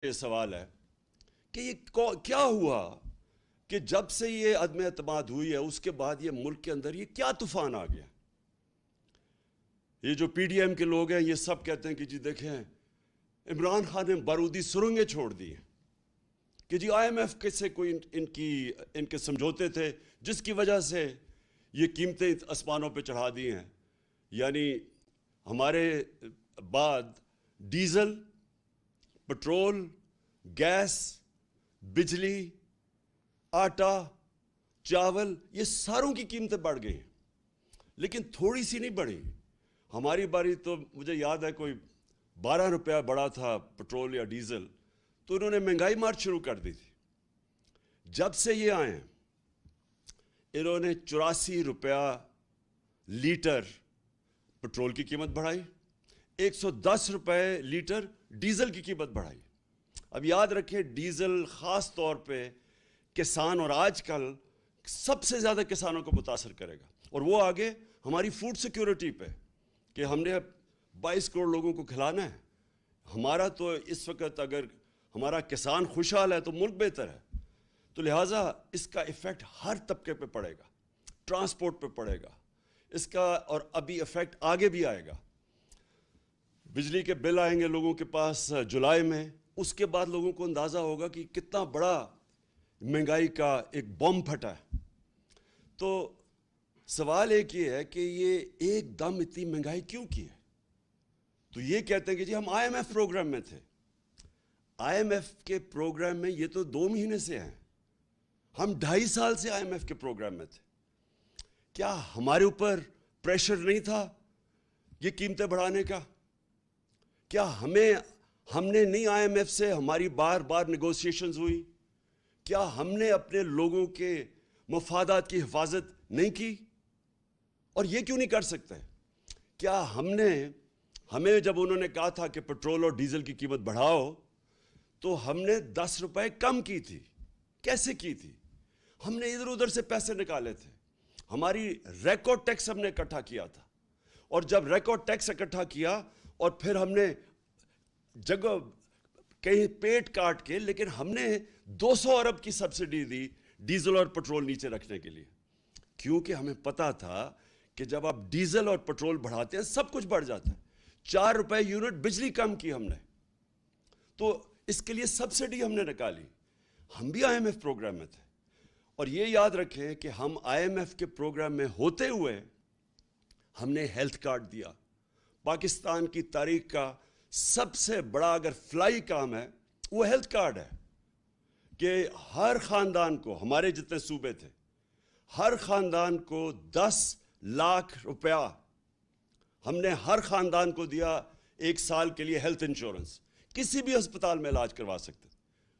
یہ سوال ہے کہ یہ کیا ہوا کہ جب سے یہ عدم اعتماد ہوئی ہے اس کے بعد یہ ملک کے اندر یہ کیا طوفان آ گیا؟ یہ جو پی ڈی ایم کے لوگ ہیں یہ سب کہتے ہیں کہ جی دیکھیں عمران خان نے بارودی سرنگیں چھوڑ دی ہیں کہ جی آئی ایم ایف سے کوئی ان کے سمجھوتے تھے جس کی وجہ سے یہ قیمتیں آسمانوں پہ چڑھا دی ہیں. یعنی ہمارے بعد ڈیزل، پٹرول، گیس، بجلی، آٹا، چاول، یہ ساروں کی قیمتیں بڑھ گئی ہیں، لیکن تھوڑی سی نہیں بڑھی. ہماری باری تو مجھے یاد ہے کوئی 12 روپیہ بڑا تھا پٹرول یا ڈیزل، تو انہوں نے مہنگائی مار شروع کر دی تھی. جب سے یہ آئے ہیں انہوں نے 84 روپیہ لیٹر پٹرول کی قیمت بڑھائی، 110 روپے لیٹر ڈیزل کی قیمت بڑھائی. اب یاد رکھیں ڈیزل خاص طور پہ کسان اور آج کل سب سے زیادہ کسانوں کو متاثر کرے گا، اور وہ آگے ہماری فوڈ سیکیورٹی پہ کہ ہم نے 22 کروڑ لوگوں کو کھلانا ہے. ہمارا تو اس وقت اگر ہمارا کسان خوشحال ہے تو ملک بہتر ہے. تو لہٰذا اس کا ایفیکٹ ہر طبقے پہ پڑے گا، ٹرانسپورٹ پہ پڑے گا اس کا، اور ابھی ایفیکٹ آگے بھی آئے گا. بجلی کے بل آئیں گے لوگوں کے پاس جولائی میں، اس کے بعد لوگوں کو اندازہ ہوگا کہ کتنا بڑا مہنگائی کا ایک بم پھٹا ہے. تو سوال ایک یہ ہے کہ یہ ایک دم اتنی مہنگائی کیوں کی ہے؟ تو یہ کہتے ہیں کہ جی ہم آئی ایم ایف پروگرام میں تھے. آئی ایم ایف کے پروگرام میں یہ تو 2 مہینے سے ہیں، ہم 2.5 سال سے آئی ایم ایف کے پروگرام میں تھے. کیا ہمارے اوپر پریشر نہیں تھا یہ قیمتیں بڑھانے کا؟ کیا ہم نے نہیں آئی ایم ایف سے ہماری بار بار نیگوسیشنز ہوئی؟ کیا ہم نے اپنے لوگوں کے مفادات کی حفاظت نہیں کی؟ اور یہ کیوں نہیں کر سکتے؟ کیا ہمیں جب انہوں نے کہا تھا کہ پٹرول اور ڈیزل کی قیمت بڑھاؤ تو ہم نے 10 روپے کم کی تھی؟ کیسے کی تھی؟ ہم نے ادھر ادھر سے پیسے نکالے تھے، ہماری ریکارڈ ٹیکس ہم نے اکٹھا کیا تھا، اور جب ریکارڈ ٹیکس اکٹھا کیا اور پھر ہم نے جگہ کہیں پیٹ کاٹ کے، لیکن ہم نے 200 ارب کی سبسڈی دی ڈیزل اور پٹرول نیچے رکھنے کے لیے، کیونکہ ہمیں پتا تھا کہ جب آپ ڈیزل اور پٹرول بڑھاتے ہیں سب کچھ بڑھ جاتا ہے. 4 روپے یونٹ بجلی کم کی ہم نے، تو اس کے لیے سبسڈی ہم نے نکالی. ہم بھی آئی ایم ایف پروگرام میں تھے. اور یہ یاد رکھیں کہ ہم آئی ایم ایف کے پروگرام میں ہوتے ہوئے ہم نے ہیلتھ کارڈ دیا. پاکستان کی تاریخ کا سب سے بڑا اگر فلائی کام ہے وہ ہیلتھ کارڈ ہے کہ ہر خاندان کو، ہمارے جتنے صوبے تھے ہر خاندان کو 10 لاکھ روپیہ ہم نے ہر خاندان کو دیا 1 سال کے لیے ہیلتھ انشورنس. کسی بھی ہسپتال میں علاج کروا سکتے.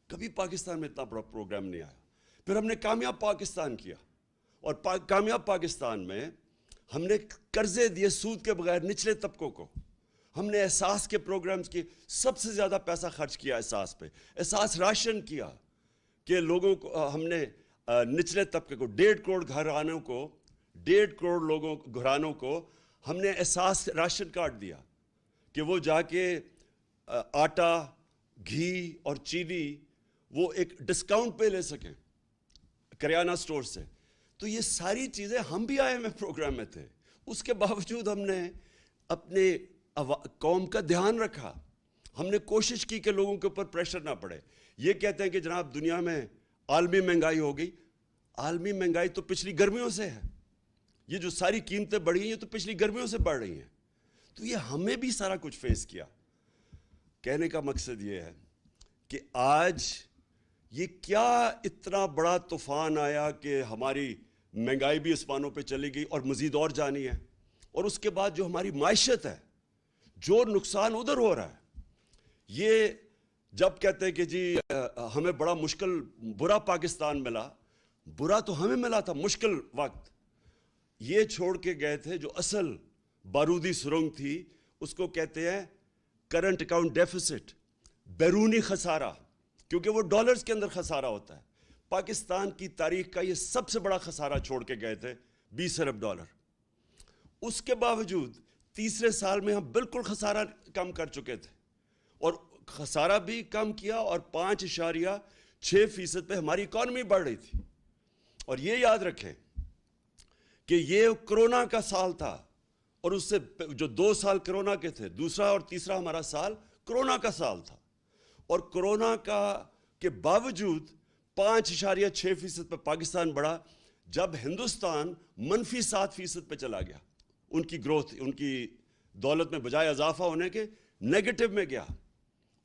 کبھی پاکستان میں اتنا بڑا پروگرام نہیں آیا. پھر ہم نے کامیاب پاکستان کیا، اور کامیاب پاکستان میں ہم نے قرضے دیے سود کے بغیر نچلے طبقوں کو. ہم نے احساس کے پروگرامز کی سب سے زیادہ پیسہ خرچ کیا احساس پہ. احساس راشن کیا کہ لوگوں کو ہم نے نچلے طبقے کو 1.5 کروڑ گھرانوں کو 1.5 کروڑ گھرانوں کو ہم نے احساس راشن کارڈ دیا کہ وہ جا کے آٹا، گھی اور چینی وہ ایک ڈسکاؤنٹ پہ لے سکیں کریانہ سٹور سے. تو یہ ساری چیزیں ہم بھی آئی ایم ایف پروگرام میں تھے. اس کے باوجود ہم نے اپنے قوم کا دھیان رکھا. ہم نے کوشش کی کہ لوگوں کے اوپر پریشر نہ پڑے. یہ کہتے ہیں کہ جناب دنیا میں عالمی مہنگائی ہو گئی. عالمی مہنگائی تو پچھلی گرمیوں سے ہے. یہ جو ساری قیمتیں بڑھی ہیں یہ تو پچھلی گرمیوں سے بڑھ رہی ہیں. تو یہ ہمیں بھی سارا کچھ فیس کیا. کہنے کا مقصد یہ ہے کہ آج یہ کیا اتنا بڑا طوفان آیا کہ ہماری مہنگائی بھی آسمانوں پہ چلی گئی اور مزید اور جانی ہے. اور اس کے بعد جو ہماری معیشت ہے، جو نقصان ادھر ہو رہا ہے. یہ جب کہتے ہیں کہ جی ہمیں بڑا مشکل برا پاکستان ملا، برا تو ہمیں ملا تھا مشکل وقت. یہ چھوڑ کے گئے تھے جو اصل بارودی سرنگ تھی، اس کو کہتے ہیں کرنٹ اکاؤنٹ ڈیفیسٹ، بیرونی خسارہ، کیونکہ وہ ڈالرز کے اندر خسارہ ہوتا ہے. پاکستان کی تاریخ کا یہ سب سے بڑا خسارہ چھوڑ کے گئے تھے، 20 ارب ڈالر. اس کے باوجود تیسرے سال میں ہم بالکل خسارہ کم کر چکے تھے، اور خسارہ بھی کم کیا, اور 5.6% پہ ہماری اکانومی بڑھ رہی تھی. اور یہ یاد رکھیں کہ یہ کرونا کا سال تھا, اور اس سے جو 2 سال کرونا کے تھے, دوسرا اور تیسرا ہمارا سال کرونا کا سال تھا, اور کرونا کا کے باوجود 5.6% پہ پاکستان بڑھا, جب ہندوستان -7% پہ چلا گیا. ان کی گروتھ, ان کی دولت میں بجائے اضافہ ہونے کے نیگیٹو میں گیا.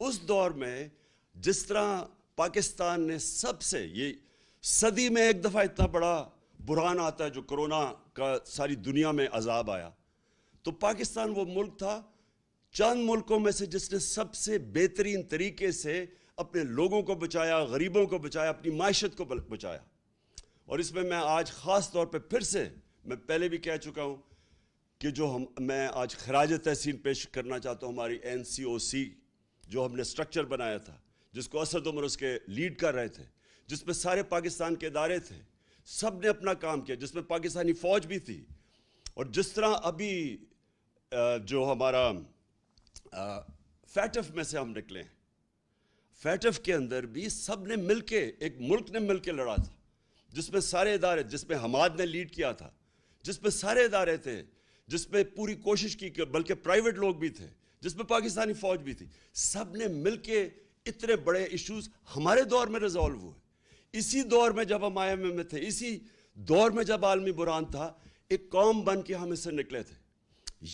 اس دور میں جس طرح پاکستان نے سب سے, یہ صدی میں ایک دفعہ اتنا بڑا بحران آتا ہے جو کرونا کا ساری دنیا میں عذاب آیا, تو پاکستان وہ ملک تھا چند ملکوں میں سے جس نے سب سے بہترین طریقے سے اپنے لوگوں کو بچایا, غریبوں کو بچایا, اپنی معیشت کو بچایا. اور اس میں میں آج خاص طور پہ پھر سے, میں پہلے بھی کہہ چکا ہوں کہ میں آج خراج تحسین پیش کرنا چاہتا ہوں ہماری NCOC, جو ہم نے سٹرکچر بنایا تھا, جس کو اسد عمر اس کے لیڈ کر رہے تھے, جس میں سارے پاکستان کے ادارے تھے, سب نے اپنا کام کیا, جس میں پاکستانی فوج بھی تھی. اور جس طرح ابھی جو ہمارا فیٹف میں سے ہم نکلے ہیں, فیٹف کے اندر بھی سب نے مل کے, ایک ملک نے مل کے لڑا تھا, جس میں سارے ادارے, جس میں حماد نے لیڈ کیا تھا, جس میں سارے ادارے تھے, جس میں پوری کوشش کی, بلکہ پرائیویٹ لوگ بھی تھے, جس میں پاکستانی فوج بھی تھی, سب نے مل کے اتنے بڑے ایشوز ہمارے دور میں ریزالو ہوئے. اسی دور میں جب ہم IMF میں تھے, اسی دور میں جب عالمی بحران تھا, ایک قوم بن کے ہم اس سے نکلے تھے.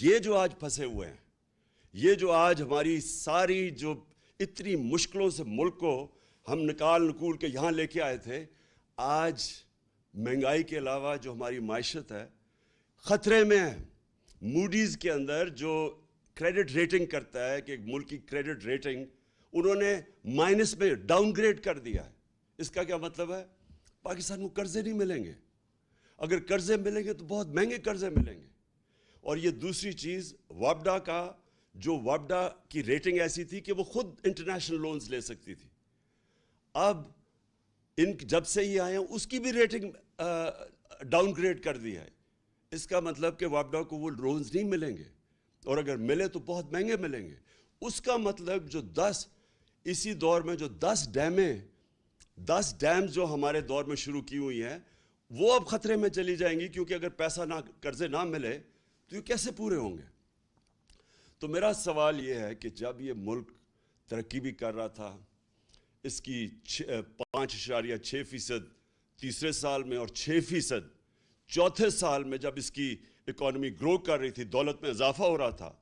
یہ جو آج پھنسے ہوئے ہیں, یہ جو آج ہماری ساری جو اتنی مشکلوں سے ملک کو ہم نکول کے یہاں لے کے آئے تھے, آج مہنگائی کے علاوہ جو ہماری معیشت ہے خطرے میں ہے. موڈیز کے اندر جو کریڈٹ ریٹنگ کرتا ہے کہ ایک ملک کی کریڈٹ ریٹنگ انہوں نے مائنس میں ڈاؤن گریڈ کر دیا ہے. اس کا کیا مطلب ہے؟ پاکستان کو قرضے نہیں ملیں گے, اگر قرضے ملیں گے تو بہت مہنگے قرضے ملیں گے. اور یہ دوسری چیز, وابڈا کا جو وابڈا کی ریٹنگ ایسی تھی کہ وہ خود انٹرنیشنل لونز لے سکتی تھی, اب جب سے یہ آئے ہیں اس کی بھی ریٹنگ ڈاؤن گریڈ کر دی ہے. اس کا مطلب کہ وابڈا کو وہ لونز نہیں ملیں گے, اور اگر ملے تو بہت مہنگے ملیں گے. اس کا مطلب جو 10 اسی دور میں جو 10 ڈیمز جو ہمارے دور میں شروع کی ہوئی ہیں وہ اب خطرے میں چلی جائیں گی, کیونکہ اگر پیسہ قرضے نہ ملے تو یہ کیسے پورے ہوں گے. تو میرا سوال یہ ہے کہ جب یہ ملک ترقی بھی کر رہا تھا, اس کی 5.6% تیسرے سال میں اور 6% چوتھے سال میں جب اس کی اکانومی گرو کر رہی تھی, دولت میں اضافہ ہو رہا تھا,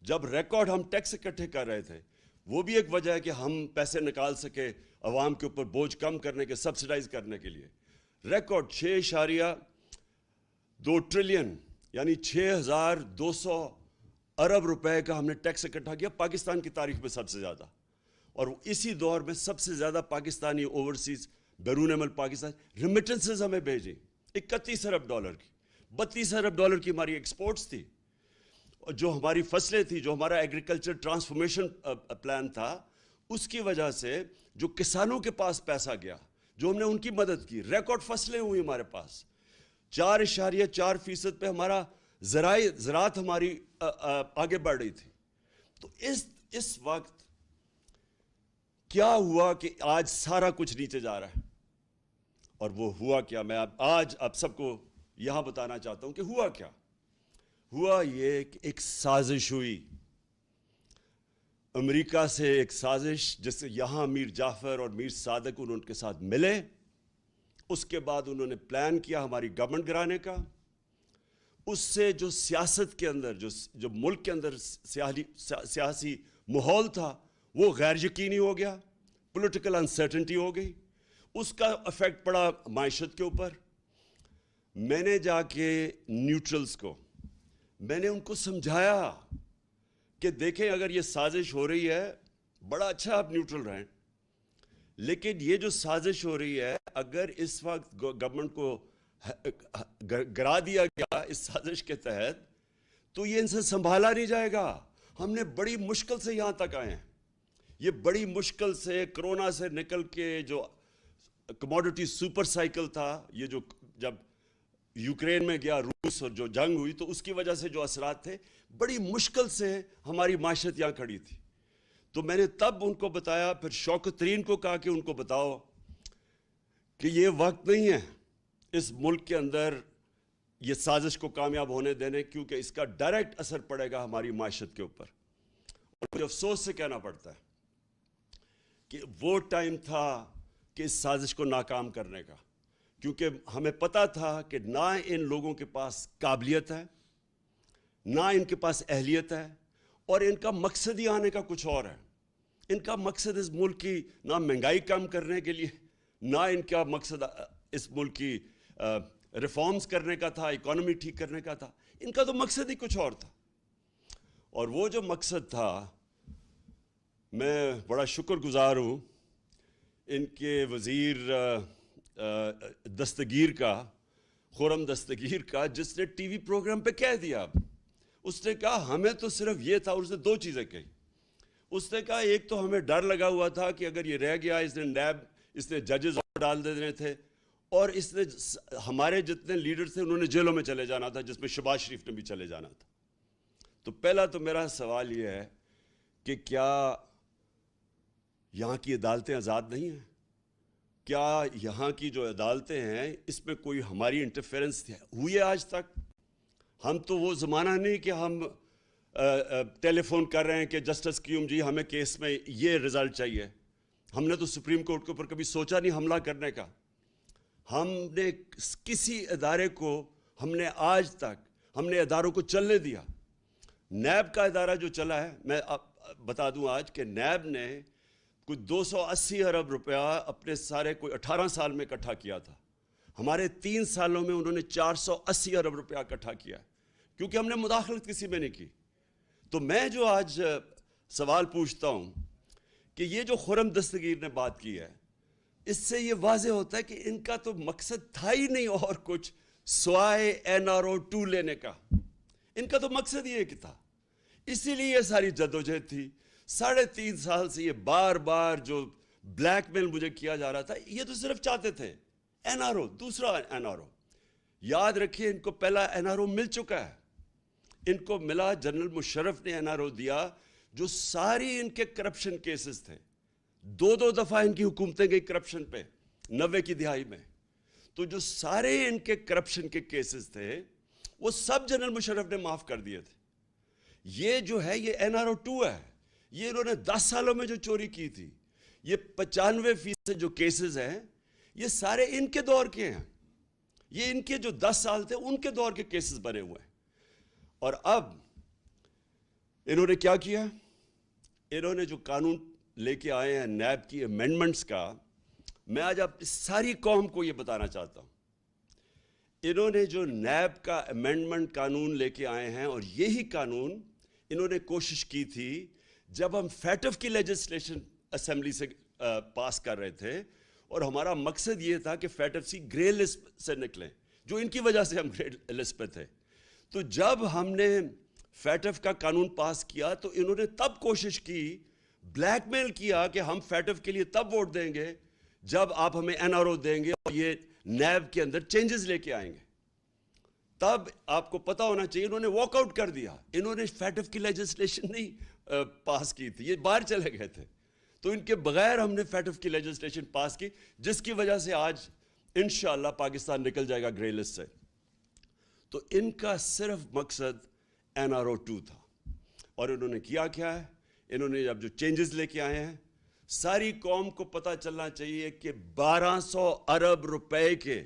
جب ریکارڈ ہم ٹیکس اکٹھے کر رہے تھے, وہ بھی ایک وجہ ہے کہ ہم پیسے نکال سکے عوام کے اوپر بوجھ کم کرنے کے, سبسیڈائز کرنے کے لیے. ریکارڈ 6.2 ٹریلین یعنی 6,200 ارب روپے کا ہم نے ٹیکس اکٹھا کیا, پاکستان کی تاریخ میں سب سے زیادہ. اور اسی دور میں سب سے زیادہ پاکستانی اوورسیز, بیرون ملک پاکستان ریمیٹنسز ہمیں بھیجیں 31 ارب ڈالر کی, 32 ارب ڈالر کی ہماری ایکسپورٹس تھی. اور جو ہماری فصلیں تھیں, جو ہمارا ایگریکلچر ٹرانسفارمیشن پلان تھا, اس کی وجہ سے جو کسانوں کے پاس پیسہ گیا, جو ہم نے ان کی مدد کی, ریکارڈ فصلیں ہوئی ہمارے پاس. 4.4% پہ ہمارا زراعت ہماری آگے بڑھ رہی تھی. تو اس وقت کیا ہوا کہ آج سارا کچھ نیچے جا رہا ہے, اور وہ ہوا کیا, میں آج آپ سب کو یہاں بتانا چاہتا ہوں کہ ہوا کیا. ہوا یہ کہ ایک سازش ہوئی امریکہ سے, ایک سازش جس سے یہاں میر جعفر اور میر صادق ان کے ساتھ ملے. اس کے بعد انہوں نے پلان کیا ہماری گورنمنٹ گرانے کا. اس سے جو سیاست کے اندر, جو ملک کے اندر سیاسی ماحول تھا وہ غیر یقینی ہو گیا, پولیٹیکل انسرٹنٹی ہو گئی. اس کا افیکٹ پڑا معیشت کے اوپر. میں نے جا کے نیوٹرلز کو, میں نے ان کو سمجھایا کہ دیکھیں اگر یہ سازش ہو رہی ہے, بڑا اچھا آپ نیوٹرل رہیں, لیکن یہ جو سازش ہو رہی ہے اگر اس وقت گورنمنٹ کو گرا دیا گیا اس سازش کے تحت تو یہ ان سے سنبھالا نہیں جائے گا. ہم نے بڑی مشکل سے یہاں تک آئے ہیں, یہ بڑی مشکل سے کرونا سے نکل کے جو کموڈٹی سپر سائیکل تھا, یہ جو جب یوکرین میں گیا روس اور جو جنگ ہوئی تو اس کی وجہ سے جو اثرات تھے, بڑی مشکل سے ہماری معیشت یہاں کھڑی تھی. تو میں نے تب ان کو بتایا، پھر شوکت ترین کو کہا کہ ان کو بتاؤ کہ یہ وقت نہیں ہے اس ملک کے اندر یہ سازش کو کامیاب ہونے دینے، کیونکہ اس کا ڈائریکٹ اثر پڑے گا ہماری معیشت کے اوپر. اور مجھے افسوس سے کہنا پڑتا ہے کہ وہ ٹائم تھا کہ اس سازش کو ناکام کرنے کا، کیونکہ ہمیں پتہ تھا کہ نہ ان لوگوں کے پاس قابلیت ہے، نہ ان کے پاس اہلیت ہے، اور ان کا مقصد ہی آنے کا کچھ اور ہے. ان کا مقصد اس ملک کی نہ مہنگائی کم کرنے کے لیے، نہ ان کا مقصد اس ملک کی ریفارمز کرنے کا تھا، اکانومی ٹھیک کرنے کا تھا. ان کا تو مقصد ہی کچھ اور تھا. اور وہ جو مقصد تھا، میں بڑا شکر گزار ہوں ان کے وزیر دستگیر کا، خرم دستگیر کا، جس نے ٹی وی پروگرام پہ کہہ دیا. اس نے کہا ہمیں تو صرف یہ تھا، اور اس نے دو چیزیں کہی. اس نے کہا ایک تو ہمیں ڈر لگا ہوا تھا کہ اگر یہ رہ گیا، اس نے نیب، اس نے ججز ڈال دینے تھے، اور اس نے ہمارے جتنے لیڈر تھے انہوں نے جیلوں میں چلے جانا تھا، جس میں شہباز شریف نے بھی چلے جانا تھا. تو پہلا تو میرا سوال یہ ہے کہ کیا یہاں کی عدالتیں آزاد نہیں ہیں؟ کیا یہاں کی جو عدالتیں ہیں اس میں کوئی ہماری انٹرفیرنس ہوئی ہے آج تک؟ ہم تو وہ زمانہ نہیں کہ ہم ٹیلی فون کر رہے ہیں کہ جسٹس قیوم جی ہمیں کیس میں یہ رزلٹ چاہیے. ہم نے تو سپریم کورٹ کے اوپر کبھی سوچا نہیں حملہ کرنے کا. ہم نے کسی ادارے کو، ہم نے آج تک ہم نے اداروں کو چلنے دیا. نیب کا ادارہ جو چلا ہے، میں بتا دوں آج کہ نیب نے کوئی 280 ارب روپیہ اپنے سارے کوئی 18 سال میں اکٹھا کیا تھا. ہمارے 3 سالوں میں انہوں نے 480 ارب روپیہ اکٹھا کیا، کیونکہ ہم نے مداخلت کسی میں نہیں کی. تو میں جو آج سوال پوچھتا ہوں کہ یہ جو خرم دستگیر نے بات کی ہے، اس سے یہ واضح ہوتا ہے کہ ان کا تو مقصد تھا ہی نہیں اور کچھ سوائے NRO 2 لینے کا. ان کا تو مقصد یہ تھا. اسی لیے یہ ساری جدوجہد تھی. 3.5 سال سے یہ بار بار جو بلیک میل مجھے کیا جا رہا تھا، یہ تو صرف چاہتے تھے NRO، دوسرا NRO. یاد رکھیے ان کو پہلا NRO مل چکا ہے. ان کو ملا، جنرل مشرف نے NRO دیا، جو ساری ان کے کرپشن کیسز تھے. 2 دفعہ ان کی حکومتیں گئی کرپشن پہ 90 کی دہائی میں. تو جو سارے ان کے کرپشن کے کیسز تھے وہ سب جنرل مشرف نے معاف کر دیے تھے. یہ جو ہے یہ NRO 2 ہے. یہ انہوں نے 10 سالوں میں جو چوری کی تھی، یہ 95% جو کیسز ہیں یہ سارے ان کے دور کے ہیں. یہ ان کے جو 10 سال تھے ان کے دور کے کیسز بنے ہوئے ہیں. اور اب انہوں نے کیا کیا؟ انہوں نے جو قانون لے کے آئے ہیں نیب کی امینڈمنٹس کا، میں آج آپ ساری قوم کو یہ بتانا چاہتا ہوں. انہوں نے جو نیب کا امینڈمنٹ قانون لے کے آئے ہیں، اور یہی قانون انہوں نے کوشش کی تھی جب ہم فیٹف کی لیجسلیشن اسمبلی سے پاس کر رہے تھے، اور ہمارا مقصد یہ تھا کہ فیٹف سی گرے لسٹ سے نکلیں، جو ان کی وجہ سے ہم گرے لسٹ پہ تھے. تو جب ہم نے فیٹف کا قانون پاس کیا تو انہوں نے تب کوشش کی، بلیک میل کیا کہ ہم فیٹف کے لیے تب ووٹ دیں گے جب آپ ہمیں NRO دیں گے اور یہ نیب کے اندر چینجز لے کے آئیں گے. تب آپ کو پتا ہونا چاہیے انہوں نے واک آؤٹ کر دیا. انہوں نے فیٹف کی لیجسلیشن نہیں پاس کی تھی، یہ باہر چلے گئے تھے. تو ان کے بغیر ہم نے فیٹف کی لیجسلیشن پاس کی، جس کی وجہ سے آج انشاءاللہ پاکستان نکل جائے گا گرے لسٹ سے. تو ان کا صرف مقصد NRO 2 تھا. اور انہوں نے کیا ہے؟ انہوں نے اب جو چینجز لے کے آئے ہیں، ساری قوم کو پتہ چلنا چاہیے کہ 1200 ارب روپے کے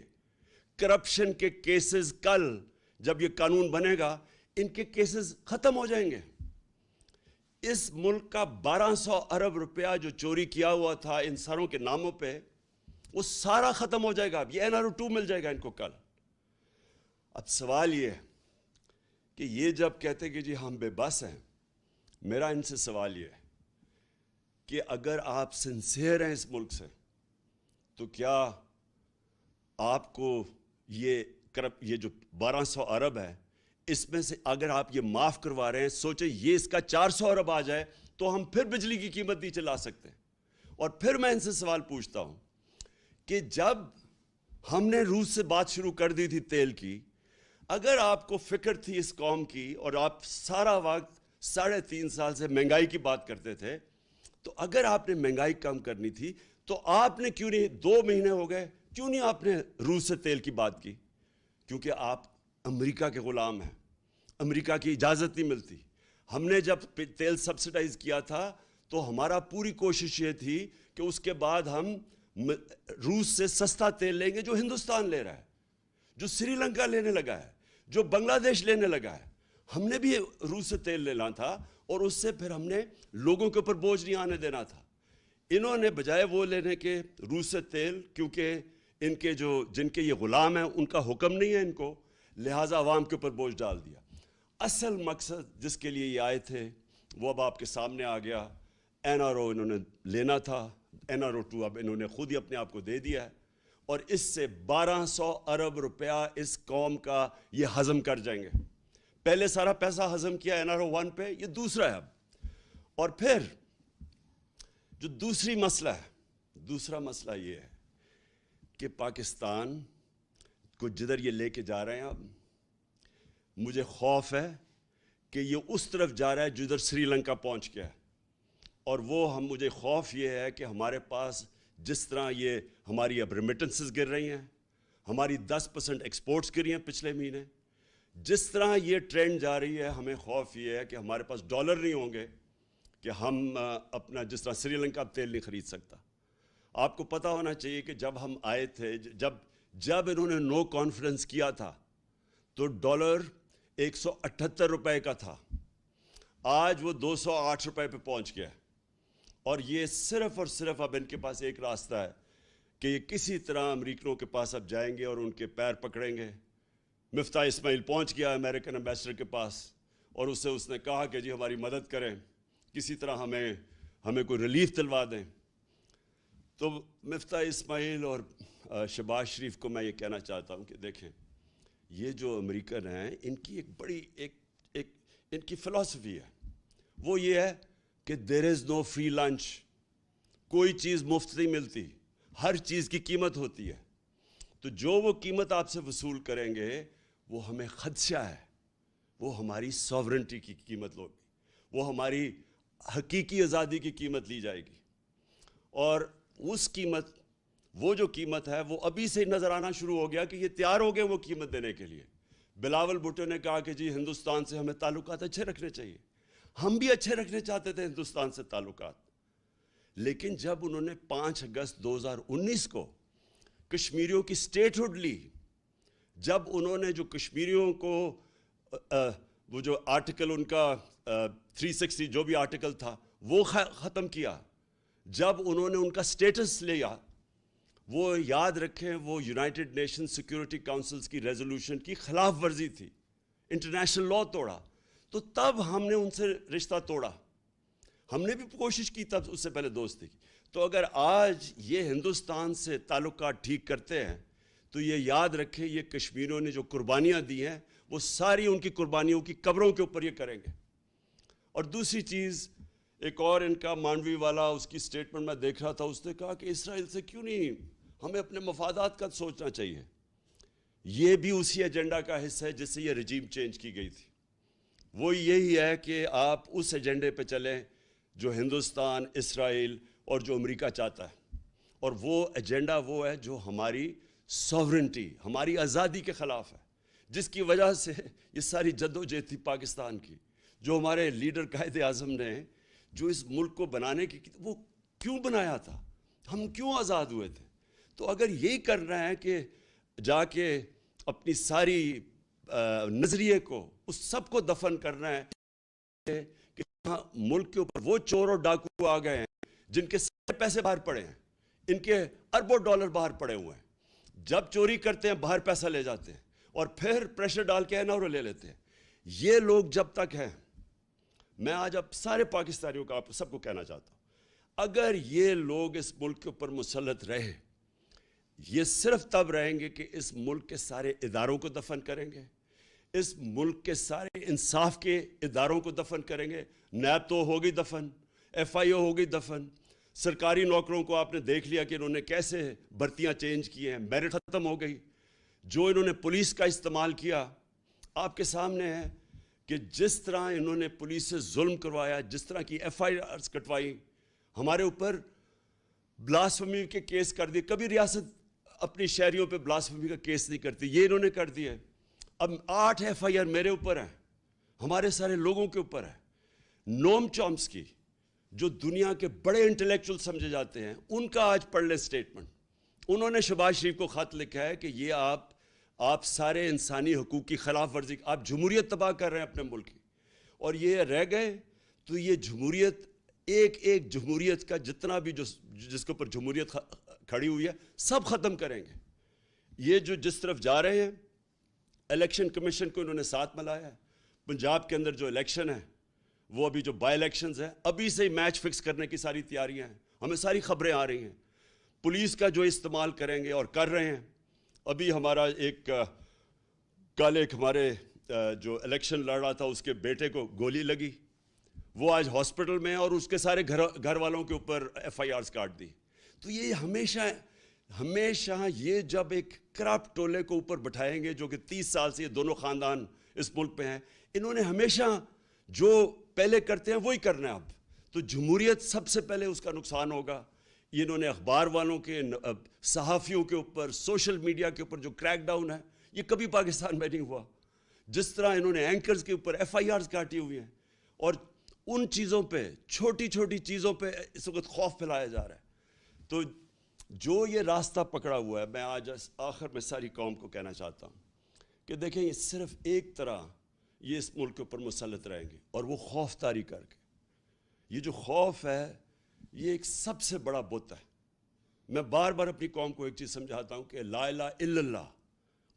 کرپشن کے کیسز کل جب یہ قانون بنے گا ان کے کیسز ختم ہو جائیں گے. اس ملک کا 1200 ارب روپیہ جو چوری کیا ہوا تھا ان ساروں کے ناموں پہ، وہ سارا ختم ہو جائے گا. اب یہ NRO 2 مل جائے گا ان کو کل. اب سوال یہ ہے کہ یہ جب کہتے کہ جی ہم بے بس ہیں، میرا ان سے سوال یہ ہے کہ اگر آپ سنسیئر ہیں اس ملک سے، تو کیا آپ کو یہ جو 1200 ارب ہے، اس میں سے اگر آپ یہ معاف کروا رہے ہیں، سوچیں یہ اس کا 400 ارب آ جائے تو ہم پھر بجلی کی قیمت نیچے لا سکتے ہیں. اور پھر میں ان سے سوال پوچھتا ہوں کہ جب ہم نے روس سے بات شروع کر دی تھی تیل کی، اگر آپ کو فکر تھی اس قوم کی اور آپ سارا وقت 3.5 سال سے مہنگائی کی بات کرتے تھے، تو اگر آپ نے مہنگائی کم کرنی تھی تو آپ نے کیوں نہیں 2 مہینے ہو گئے کیوں نہیں آپ نے روس سے تیل کی بات کی؟ کیونکہ آپ امریکہ کے غلام ہیں، امریکہ کی اجازت نہیں ملتی. ہم نے جب تیل سبسڈائز کیا تھا تو ہمارا پوری کوشش یہ تھی کہ اس کے بعد ہم روس سے سستا تیل لیں گے جو ہندوستان لے رہا ہے، جو سری لنکا لینے لگا ہے، جو بنگلہ دیش لینے لگا ہے. ہم نے بھی روس سے تیل لینا تھا اور اس سے پھر ہم نے لوگوں کے اوپر بوجھ نہیں آنے دینا تھا. انہوں نے بجائے وہ لینے کے روس سے تیل، کیونکہ ان کے جن کے یہ غلام ہیں ان کا حکم نہیں ہے ان کو، لہٰذا عوام کے اوپر بوجھ ڈال دیا. اصل مقصد جس کے لیے یہ آئے تھے وہ اب آپ کے سامنے آ گیا. این آر او انہوں نے لینا تھا، این آر او 2 اب انہوں نے خود ہی اپنے آپ کو دے دیا ہے، اور اس سے 1200 ارب روپیہ اس قوم کا یہ ہضم کر جائیں گے. پہلے سارا پیسہ ہضم کیا این آر او 1 پہ، یہ دوسرا ہے اب. اور پھر جو دوسرا مسئلہ یہ ہے کہ پاکستان کو جدھر یہ لے کے جا رہے ہیں اب، مجھے خوف ہے کہ یہ اس طرف جا رہا ہے جدھر سری لنکا پہنچ گیا ہے. اور مجھے خوف یہ ہے کہ ہمارے پاس جس طرح یہ ہماری اب ریمیٹنسز گر رہی ہیں، ہماری 10% ایکسپورٹس گری ہیں پچھلے مہینے، جس طرح یہ ٹرینڈ جا رہی ہے ہمیں خوف یہ ہے کہ ہمارے پاس ڈالر نہیں ہوں گے کہ ہم اپنا جس طرح سری لنکا تیل نہیں خرید سکتا. آپ کو پتہ ہونا چاہیے کہ جب ہم آئے تھے، جب انہوں نے نو کانفرنس کیا تھا تو ڈالر 178 روپے کا تھا، آج وہ 208 روپے پہ پہنچ گیا. اور یہ صرف اور صرف اب ان کے پاس ایک راستہ ہے کہ یہ کسی طرح امریکنوں کے پاس اب جائیں گے اور ان کے پیر پکڑیں گے. مفتاح اسماعیل پہنچ گیا امریکن ایمبیسڈر کے پاس اور اس نے کہا کہ جی ہماری مدد کریں، کسی طرح ہمیں کوئی ریلیف دلوا دیں. تو مفتاح اسماعیل اور شہباز شریف کو میں یہ کہنا چاہتا ہوں کہ دیکھیں، یہ جو امریکن ہیں ان کی ایک بڑی ان کی فلسفی ہے، وہ یہ ہے کہ دیر از نو فری لنچ. کوئی چیز مفت نہیں ملتی، ہر چیز کی قیمت ہوتی ہے. تو جو وہ قیمت آپ سے وصول کریں گے وہ ہمیں خدشہ ہے، وہ ہماری ساورنٹی کی قیمت ہوگی، وہ ہماری حقیقی آزادی کی قیمت لی جائے گی. اور وہ جو قیمت ہے وہ ابھی سے نظر آنا شروع ہو گیا کہ یہ تیار ہو گئے وہ قیمت دینے کے لیے. بلاول بھٹو نے کہا کہ جی ہندوستان سے ہمیں تعلقات اچھے رکھنے چاہیے. ہم بھی اچھے رکھنے چاہتے تھے ہندوستان سے تعلقات، لیکن جب انہوں نے 5 اگست 2019 کو کشمیریوں کی سٹیٹ ہوڈ لی، جب انہوں نے جو کشمیریوں کو وہ جو آرٹیکل ان کا 360 جو بھی آرٹیکل تھا وہ ختم کیا، جب انہوں نے ان کا سٹیٹس لیا، وہ یاد رکھیں وہ یونائٹڈ نیشن سیکیورٹی کاؤنسلز کی ریزولوشن کی خلاف ورزی تھی، انٹرنیشنل لاء توڑا، تو تب ہم نے ان سے رشتہ توڑا. ہم نے بھی کوشش کی تب اس سے پہلے دوستی کی. تو اگر آج یہ ہندوستان سے تعلقات ٹھیک کرتے ہیں تو یہ یاد رکھیں یہ کشمیریوں نے جو قربانیاں دی ہیں وہ ساری ان کی قربانیوں کی قبروں کے اوپر یہ کریں گے. اور دوسری چیز ایک اور ان کا مانڈوی والا اس کی سٹیٹمنٹ میں دیکھ رہا تھا، اس نے کہا کہ اسرائیل سے کیوں نہیں، ہمیں اپنے مفادات کا سوچنا چاہیے. یہ بھی اسی ایجنڈا کا حصہ ہے جس سے یہ رجیم چینج کی گئی تھی. وہ یہی ہے کہ آپ اس ایجنڈے پہ چلیں جو ہندوستان، اسرائیل اور جو امریکہ چاہتا ہے، اور وہ ایجنڈا وہ ہے جو ہماری ساورنٹی، ہماری آزادی کے خلاف ہے، جس کی وجہ سے یہ ساری جدوجہد تھی پاکستان کی، جو ہمارے لیڈر قائد اعظم نے جو اس ملک کو بنانے کی وہ کیوں بنایا تھا، ہم کیوں آزاد ہوئے تھے. تو اگر یہی کرنا ہے کہ جا کے اپنی ساری نظریے کو اس سب کو دفن کرنا ہے کہ ملک کے اوپر وہ چور اور ڈاکو آ گئے ہیں جن کے سارے پیسے باہر پڑے ہیں، ان کے اربوں ڈالر باہر پڑے ہوئے ہیں، جب چوری کرتے ہیں باہر پیسہ لے جاتے ہیں اور پھر پریشر ڈال کے این آر او لے لیتے ہیں. یہ لوگ جب تک ہیں، میں آج اب سارے پاکستانیوں کا آپ سب کو کہنا چاہتا ہوں، اگر یہ لوگ اس ملک کے اوپر مسلط رہے، یہ صرف تب رہیں گے کہ اس ملک کے سارے اداروں کو دفن کریں گے، اس ملک کے سارے انصاف کے اداروں کو دفن کریں گے. نیب تو ہو گئی دفن، ایف آئی او ہو گئی دفن، سرکاری نوکروں کو آپ نے دیکھ لیا کہ انہوں نے کیسے بھرتیاں چینج کی ہیں، میرٹ ختم ہو گئی. جو انہوں نے پولیس کا استعمال کیا آپ کے سامنے ہے کہ جس طرح انہوں نے پولیس سے ظلم کروایا، جس طرح کی ایف آئی آرز کٹوائی. ہمارے اوپر بلاسفمی کے کیس کر دیے. کبھی ریاست اپنی شہریوں پہ بلاسفمی کا کیس نہیں کرتی, یہ انہوں نے کر دیا. اب 8 FIR میرے اوپر ہیں, ہمارے سارے لوگوں کے اوپر ہے. نوم چومسکی جو دنیا کے بڑے انٹلیکچوئل سمجھے جاتے ہیں, ان کا آج پڑھ لیں اسٹیٹمنٹ. انہوں نے شہباز شریف کو خط لکھا ہے کہ یہ آپ سارے انسانی حقوق کی خلاف ورزی, آپ جمہوریت تباہ کر رہے ہیں اپنے ملک کی, اور یہ رہ گئے تو یہ جمہوریت, ایک جمہوریت کا جتنا بھی جس کے اوپر جمہوریت کھڑی ہوئی ہے سب ختم کریں گے. یہ جو جس طرف جا رہے ہیں, الیکشن کمیشن کو انہوں نے ساتھ ملایا ہے. پنجاب کے اندر جو الیکشن ہے, وہ ابھی جو بائی الیکشنز ہیں, ابھی سے ہی میچ فکس کرنے کی ساری تیاریاں ہیں. ہمیں ساری خبریں آ رہی ہیں. پولیس کا جو استعمال کریں گے اور کر رہے ہیں. ابھی ہمارا کل ایک ہمارے جو الیکشن لڑ رہا تھا, اس کے بیٹے کو گولی لگی, وہ آج ہاسپٹل میں, اور اس کے سارے گھر والوں کے اوپر FIRs کاٹ دی. تو یہ ہمیشہ یہ جب ایک کرپٹ ٹولے کو اوپر بٹھائیں گے, جو کہ 30 سال سے یہ دونوں خاندان اس ملک پہ ہیں, انہوں نے ہمیشہ جو پہلے کرتے ہیں وہی کرنا ہے. اب تو جمہوریت سب سے پہلے اس کا نقصان ہوگا. انہوں نے اخبار والوں کے, صحافیوں کے اوپر, سوشل میڈیا کے اوپر جو کریک ڈاؤن ہے, یہ کبھی پاکستان میں نہیں ہوا. جس طرح انہوں نے اینکرز کے اوپر FIRs کاٹی ہوئی ہیں, اور ان چیزوں پہ, چھوٹی چھوٹی چیزوں پہ اس وقت خوف پھیلایا جا رہا ہے. تو جو یہ راستہ پکڑا ہوا ہے, میں آج آخر میں ساری قوم کو کہنا چاہتا ہوں کہ دیکھیں, یہ صرف ایک طرح یہ اس ملک کے اوپر مسلط رہیں گے, اور وہ خوف طاری کر کے. یہ جو خوف ہے, یہ ایک سب سے بڑا بت ہے. میں بار بار اپنی قوم کو ایک چیز سمجھاتا ہوں کہ لا الہ الا اللہ,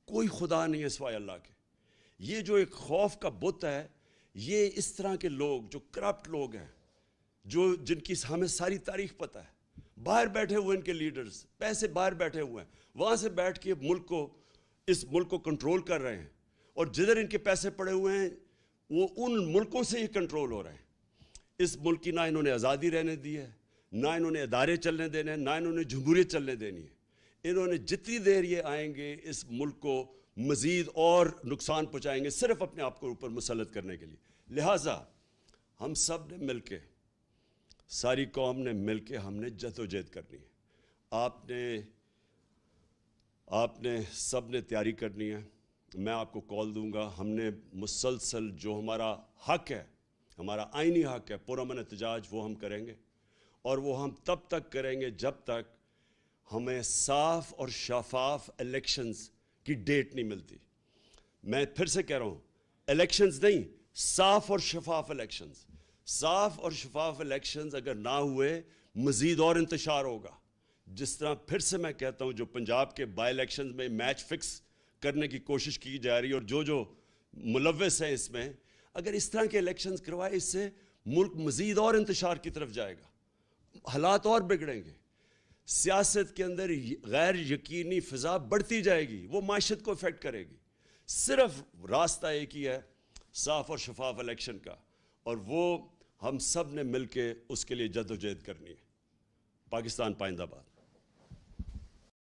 کوئی خدا نہیں ہے سوائے اللہ کے. یہ جو ایک خوف کا بت ہے, یہ اس طرح کے لوگ جو کرپٹ لوگ ہیں, جن کی ہمیں ساری تاریخ پتہ ہے, باہر بیٹھے ہوئے ان کے لیڈرز, پیسے باہر بیٹھے ہوئے ہیں, وہاں سے بیٹھ کے اس ملک کو کنٹرول کر رہے ہیں, اور جدھر ان کے پیسے پڑے ہوئے ہیں وہ ان ملکوں سے ہی کنٹرول ہو رہے ہیں. اس ملک کی نہ انہوں نے آزادی رہنے دی ہے, نہ انہوں نے ادارے چلنے دینے ہیں, نہ انہوں نے جمہوریت چلنے دینی ہے. انہوں نے جتنی دیر یہ آئیں گے اس ملک کو مزید اور نقصان پہنچائیں گے, صرف اپنے آپ کو اوپر مسلط کرنے کے لیے. لہٰذا ہم سب نے مل کے, ساری قوم نے مل کے, ہم نے جدوجہد کرنی ہے. آپ نے سب نے تیاری کرنی ہے. میں آپ کو کال دوں گا. ہم نے مسلسل جو ہمارا حق ہے, ہمارا آئینی حق ہے پرامن احتجاج, وہ ہم کریں گے, اور وہ ہم تب تک کریں گے جب تک ہمیں صاف اور شفاف الیکشنز کی ڈیٹ نہیں ملتی. میں پھر سے کہہ رہا ہوں, الیکشنز نہیں, صاف اور شفاف الیکشنز. صاف اور شفاف الیکشنز اگر نہ ہوئے, مزید اور انتشار ہوگا. جس طرح پھر سے میں کہتا ہوں, جو پنجاب کے بائی الیکشنز میں میچ فکس کرنے کی کوشش کی جا رہی ہے, اور جو ملوث ہیں اس میں, اگر اس طرح کے الیکشنز کروائے, اس سے ملک مزید اور انتشار کی طرف جائے گا, حالات اور بگڑیں گے. سیاست کے اندر غیر یقینی فضا بڑھتی جائے گی, وہ معیشت کو افیکٹ کرے گی. صرف راستہ ایک ہی ہے, صاف اور شفاف الیکشن کا, اور وہ ہم سب نے مل کے اس کے لیے جدوجہد کرنی ہے. پاکستان پائندہ باد.